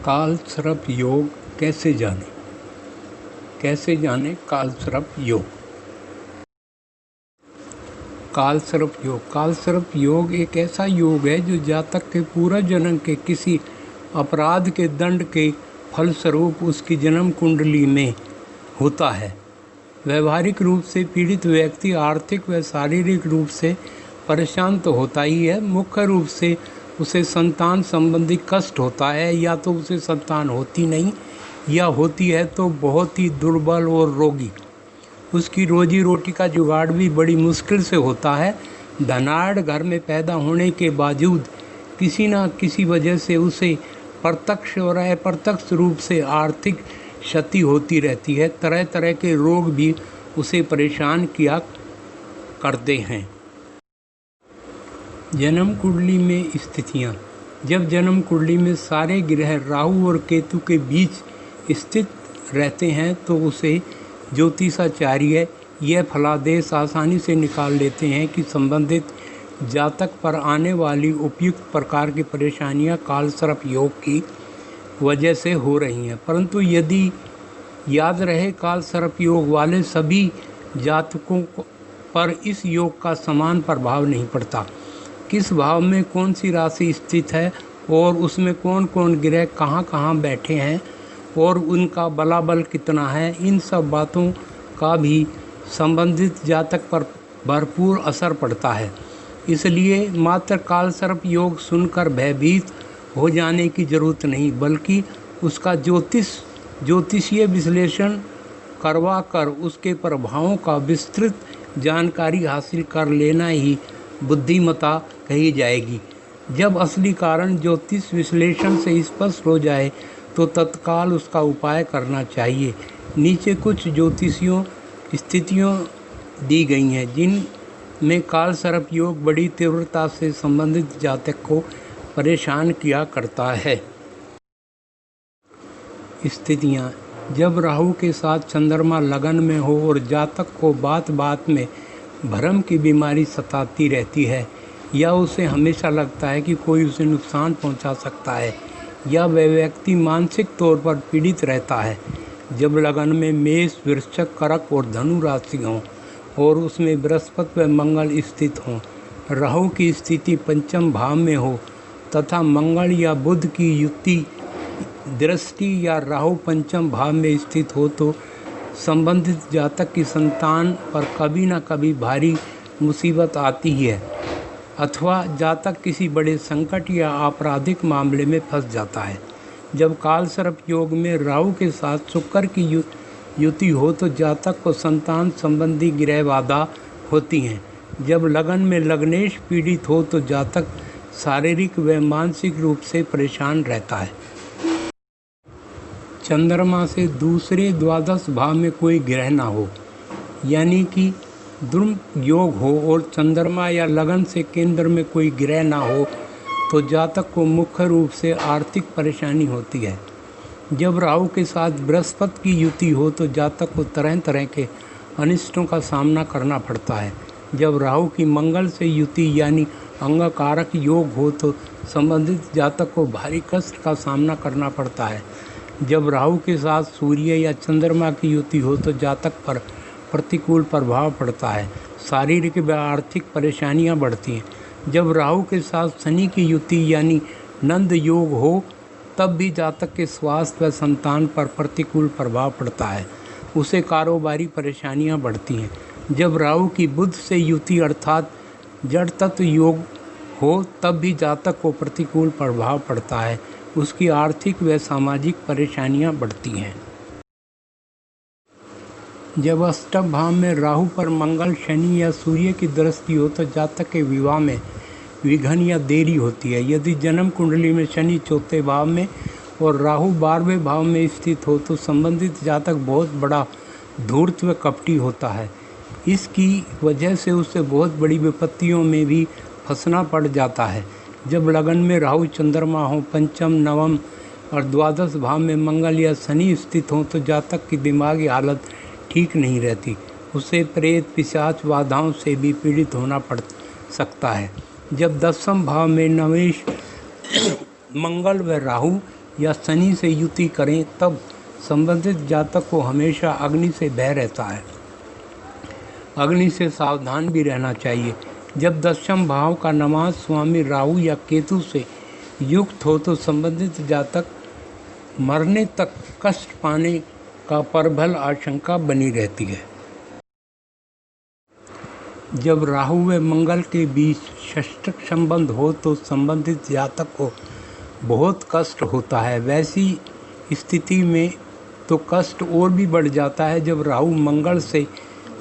कालसर्प योग कैसे जाने? कैसे जाने कालसर्प योग? कालसर्प योग एक ऐसा योग है जो जातक के पूर्व जन्म के किसी अपराध के दंड के फलस्वरूप उसकी जन्म कुंडली में होता है। व्यवहारिक रूप से पीड़ित व्यक्ति आर्थिक व शारीरिक रूप से परेशान तो होता ही है। मुख्य रूप से उसे संतान संबंधी कष्ट होता है, या तो उसे संतान होती नहीं या होती है तो बहुत ही दुर्बल और रोगी। उसकी रोजी रोटी का जुगाड़ भी बड़ी मुश्किल से होता है। धनाढ़ घर में पैदा होने के बावजूद किसी न किसी वजह से उसे प्रत्यक्ष और अप्रत्यक्ष रूप से आर्थिक क्षति होती रहती है। तरह तरह के रोग भी उसे परेशान किया करते हैं। जन्म कुंडली में स्थितियाँ। जब जन्म कुंडली में सारे ग्रह राहु और केतु के बीच स्थित रहते हैं तो उसे ज्योतिषाचार्य यह फलादेश आसानी से निकाल लेते हैं कि संबंधित जातक पर आने वाली उपयुक्त प्रकार की परेशानियां कालसर्प योग की वजह से हो रही हैं। परंतु यदि याद रहे, कालसर्प योग वाले सभी जातकों पर इस योग का समान प्रभाव नहीं पड़ता। किस भाव में कौन सी राशि स्थित है और उसमें कौन कौन ग्रह कहाँ कहाँ बैठे हैं और उनका बलाबल कितना है, इन सब बातों का भी संबंधित जातक पर भरपूर असर पड़ता है। इसलिए मात्र कालसर्प योग सुनकर भयभीत हो जाने की जरूरत नहीं, बल्कि उसका ज्योतिषीय विश्लेषण करवा कर उसके प्रभावों का विस्तृत जानकारी हासिल कर लेना ही बुद्धिमता कही जाएगी। जब असली कारण ज्योतिष विश्लेषण से स्पष्ट हो जाए तो तत्काल उसका उपाय करना चाहिए। नीचे कुछ ज्योतिषीय स्थितियों दी गई हैं जिनमें कालसर्प योग बड़ी तीव्रता से संबंधित जातक को परेशान किया करता है। स्थितियाँ। जब राहु के साथ चंद्रमा लगन में हो और जातक को बात बात में भ्रम की बीमारी सताती रहती है, या उसे हमेशा लगता है कि कोई उसे नुकसान पहुंचा सकता है, या वह व्यक्ति मानसिक तौर पर पीड़ित रहता है। जब लगन में मेष, वृश्चिक, कर्क और धनु राशि हों और उसमें बृहस्पति व मंगल स्थित हों, राहु की स्थिति पंचम भाव में हो तथा मंगल या बुध की युति दृष्टि या राहु पंचम भाव में स्थित हो तो संबंधित जातक की संतान पर कभी न कभी भारी मुसीबत आती ही है, अथवा जातक किसी बड़े संकट या आपराधिक मामले में फंस जाता है। जब कालसर्प योग में राहु के साथ शुक्र की युति हो तो जातक को संतान संबंधी गृह बाधा होती हैं। जब लगन में लग्नेश पीड़ित हो तो जातक शारीरिक व मानसिक रूप से परेशान रहता है। चंद्रमा से दूसरे द्वादश भाव में कोई ग्रह ना हो, यानी कि द्रुम योग हो, और चंद्रमा या लगन से केंद्र में कोई ग्रह ना हो तो जातक को मुख्य रूप से आर्थिक परेशानी होती है। जब राहु के साथ बृहस्पति की युति हो तो जातक को तरह तरह के अनिष्टों का सामना करना पड़ता है। जब राहु की मंगल से युति यानी अंगकारक योग हो तो संबंधित जातक को भारी कष्ट का सामना करना पड़ता है। जब राहु के साथ सूर्य या चंद्रमा की युति हो तो जातक पर प्रतिकूल प्रभाव पड़ता है, शारीरिक व आर्थिक परेशानियां बढ़ती हैं। जब राहु के साथ शनि की युति यानी नंद योग हो तब भी जातक के स्वास्थ्य व संतान पर प्रतिकूल प्रभाव पड़ता है, उसे कारोबारी परेशानियां बढ़ती हैं। जब राहु की बुध से युति अर्थात जड़ तत्व योग हो तब भी जातक को प्रतिकूल प्रभाव पड़ता है, उसकी आर्थिक व सामाजिक परेशानियां बढ़ती हैं। जब अष्टम भाव में राहु पर मंगल, शनि या सूर्य की दृष्टि हो तो जातक के विवाह में विघ्न या देरी होती है। यदि जन्म कुंडली में शनि चौथे भाव में और राहु 12वें भाव में स्थित हो तो संबंधित जातक बहुत बड़ा धूर्त व कपटी होता है। इसकी वजह से उसे बहुत बड़ी विपत्तियों में भी फंसना पड़ जाता है। जब लगन में राहु चंद्रमा हो, पंचम, नवम और द्वादश भाव में मंगल या शनि स्थित हों तो जातक की दिमागी हालत ठीक नहीं रहती, उसे प्रेत, पिशाच बाधाओं से भी पीड़ित होना पड़ सकता है। जब दसम भाव में नवेश मंगल व राहु या शनि से युति करें तब संबंधित जातक को हमेशा अग्नि से भय रहता है। अग्नि से सावधान भी रहना चाहिए। जब दशम भाव का नमाज स्वामी राहु या केतु से युक्त हो तो संबंधित जातक मरने तक कष्ट पाने का प्रबल आशंका बनी रहती है। जब राहु व मंगल के बीच षष्टक संबंध हो तो संबंधित जातक को बहुत कष्ट होता है। वैसी स्थिति में तो कष्ट और भी बढ़ जाता है जब राहु मंगल से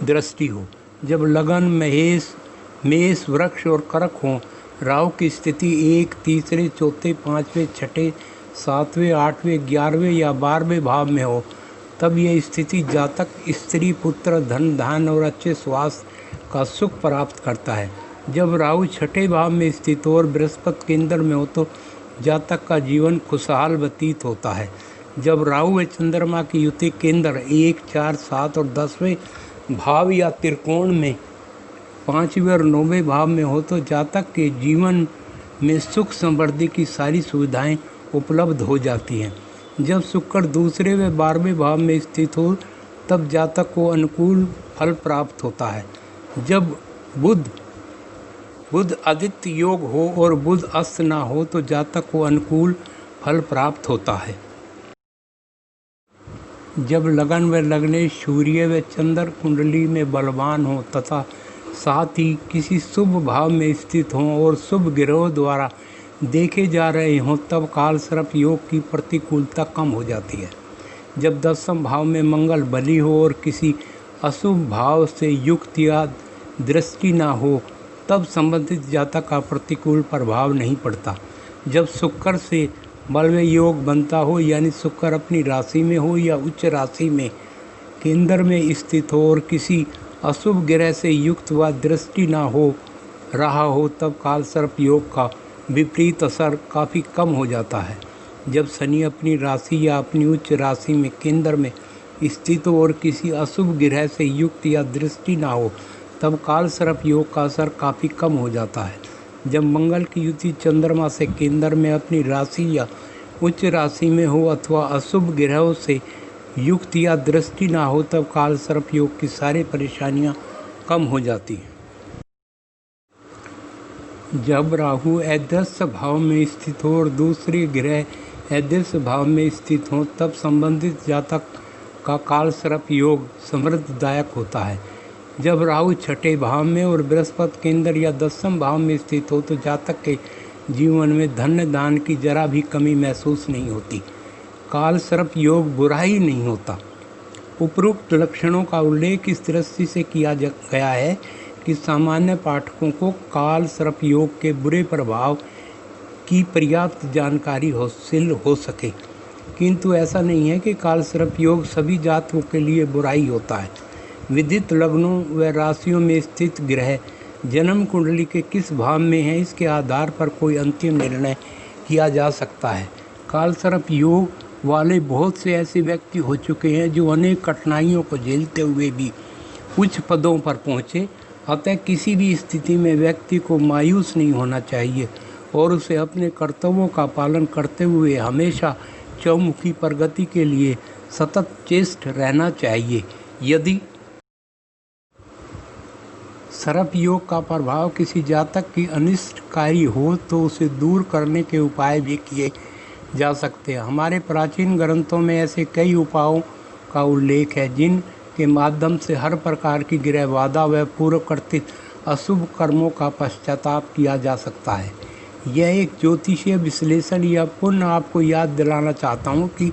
दृष्टि हो। जब लगन मेष वृक्ष और कर्क हो, राहु की स्थिति 1, 3, 4, 5, 6, 7, 8, 11 या 12वें भाव में हो, तब यह स्थिति जातक स्त्री पुत्र धन धान और अच्छे स्वास्थ्य का सुख प्राप्त करता है। जब राहु 6ठे भाव में स्थित हो और बृहस्पति केंद्र में हो तो जातक का जीवन खुशहाल व्यतीत होता है। जब राहु व चंद्रमा की युति केंद्र 1, 4, 7 और 10वें भाव या त्रिकोण में 5वें और 9वें भाव में हो तो जातक के जीवन में सुख समृद्धि की सारी सुविधाएं उपलब्ध हो जाती हैं। जब शुक्र दूसरे व 12वें भाव में स्थित हो तब जातक को अनुकूल फल प्राप्त होता है। जब बुध आदित्य योग हो और बुध अस्त ना हो तो जातक को अनुकूल फल प्राप्त होता है। जब लगन व लग्ने सूर्य व चंद्र कुंडली में बलवान हो तथा साथ ही किसी शुभ भाव में स्थित हों और शुभ ग्रहों द्वारा देखे जा रहे हों तब काल सर्प योग की प्रतिकूलता कम हो जाती है। जब दशम भाव में मंगल बली हो और किसी अशुभ भाव से युक्त या दृष्टि ना हो तब संबंधित जातक का प्रतिकूल प्रभाव नहीं पड़ता। जब शुक्र से बलव योग बनता हो यानी शुक्र अपनी राशि में हो या उच्च राशि में केंद्र में स्थित हो और किसी अशुभ ग्रह से युक्त व दृष्टि ना हो रहा हो तब काल सर्प योग का विपरीत असर काफ़ी कम हो जाता है। जब शनि अपनी राशि या अपनी उच्च राशि में केंद्र में स्थित हो और किसी अशुभ ग्रह से युक्त या दृष्टि ना हो तब काल सर्प योग का असर काफ़ी कम हो जाता है। जब मंगल की युति चंद्रमा से केंद्र में अपनी राशि या उच्च राशि में हो अथवा अशुभ ग्रहों से युक्त या दृष्टि ना हो तब काल सर्प योग की सारी परेशानियां कम हो जाती हैं। जब राहु अदृश्य भाव में स्थित हो और दूसरे ग्रह अदृश्य भाव में स्थित हो तब संबंधित जातक का काल सर्प योग समृद्धदायक होता है। जब राहु 6ठे भाव में और बृहस्पति केंद्र या 10वें भाव में स्थित हो तो जातक के जीवन में धन दान की जरा भी कमी महसूस नहीं होती। काल सर्प योग बुरा ही नहीं होता। उपरोक्त लक्षणों का उल्लेख इस दृष्टि से किया गया है कि सामान्य पाठकों को काल सर्प योग के बुरे प्रभाव की पर्याप्त जानकारी हासिल हो सके, किंतु ऐसा नहीं है कि काल सर्प योग सभी जातकों के लिए बुराई होता है। विदित लग्नों व राशियों में स्थित ग्रह जन्म कुंडली के किस भाव में है इसके आधार पर कोई अंतिम निर्णय किया जा सकता है। काल सर्प योग वाले बहुत से ऐसे व्यक्ति हो चुके हैं जो अनेक कठिनाइयों को झेलते हुए भी उच्च पदों पर पहुँचे। अतः किसी भी स्थिति में व्यक्ति को मायूस नहीं होना चाहिए और उसे अपने कर्तव्यों का पालन करते हुए हमेशा चौमुखी प्रगति के लिए सतत चेष्ट रहना चाहिए। यदि सर्प योग का प्रभाव किसी जातक की अनिष्टकारी हो तो उसे दूर करने के उपाय भी किए जा सकते हैं। हमारे प्राचीन ग्रंथों में ऐसे कई उपायों का उल्लेख है जिन के माध्यम से हर प्रकार की ग्रह बाधा व पूर्व कर्तित अशुभ कर्मों का पश्चाताप किया जा सकता है। यह एक ज्योतिषीय विश्लेषण या पुनः आपको याद दिलाना चाहता हूँ कि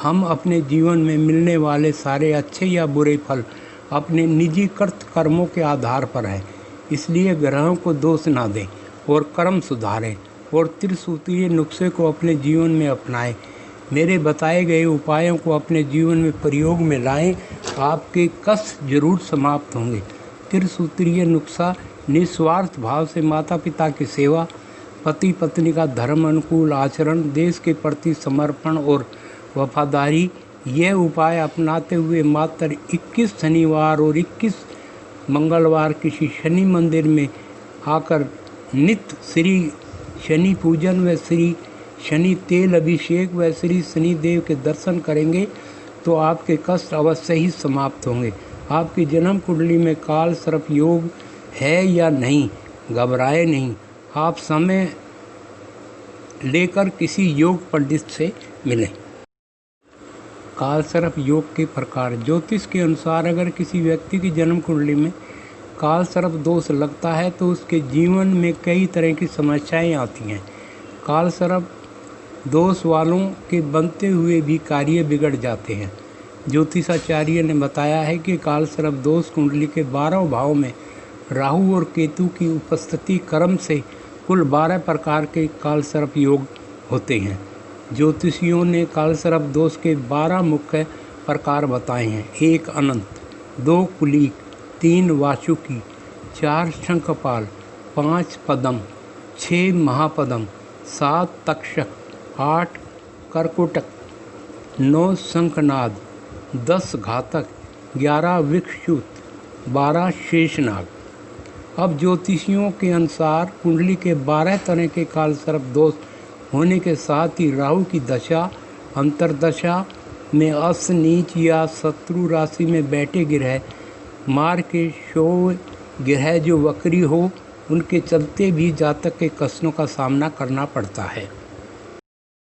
हम अपने जीवन में मिलने वाले सारे अच्छे या बुरे फल अपने निजी कृत कर्मों के आधार पर है। इसलिए ग्रहों को दोष ना दें और कर्म सुधारें और त्रिसूत्रीय नुस्खे को अपने जीवन में अपनाएं। मेरे बताए गए उपायों को अपने जीवन में प्रयोग में लाएं, आपके कष्ट जरूर समाप्त होंगे। त्रिसूत्रीय नुस्खा निस्वार्थ भाव से माता पिता की सेवा, पति पत्नी का धर्म अनुकूल आचरण, देश के प्रति समर्पण और वफादारी। यह उपाय अपनाते हुए मात्र 21 शनिवार और 21 मंगलवार किसी शनि मंदिर में आकर नित्य श्री शनि पूजन व श्री शनि तेल अभिषेक व श्री शनिदेव के दर्शन करेंगे तो आपके कष्ट अवश्य ही समाप्त होंगे। आपकी जन्म कुंडली में काल सर्प योग है या नहीं, घबराए नहीं। आप समय लेकर किसी योग पंडित से मिलें। काल सर्प योग के प्रकार। ज्योतिष के अनुसार अगर किसी व्यक्ति की जन्म कुंडली में काल सर्प दोष लगता है तो उसके जीवन में कई तरह की समस्याएं आती हैं। काल सर्प दोष वालों के बनते हुए भी कार्य बिगड़ जाते हैं। ज्योतिषाचार्य ने बताया है कि काल सर्प दोष कुंडली के 12 भाव में राहु और केतु की उपस्थिति क्रम से कुल 12 प्रकार के काल सर्प योग होते हैं। ज्योतिषियों ने काल सर्प दोष के 12 मुख्य प्रकार बताए हैं। 1 अनंत, 2 कुलीक, 3 वासुकी, 4 शंखपाल, 5 पद्म, 6 महापद्म, 7 तक्षक, 8 करकोटक, 9 शंखनाद, 10 घातक, 11 विक्षुत, 12 शेषनाग। अब ज्योतिषियों के अनुसार कुंडली के 12 तरह के काल सर्प दोष होने के साथ ही राहु की दशा अंतर्दशा में अस्त नीच या शत्रु राशि में बैठे ग्रह, मार्ग के शो ग्रह जो वक्री हो, उनके चलते भी जातक के कष्टों का सामना करना पड़ता है।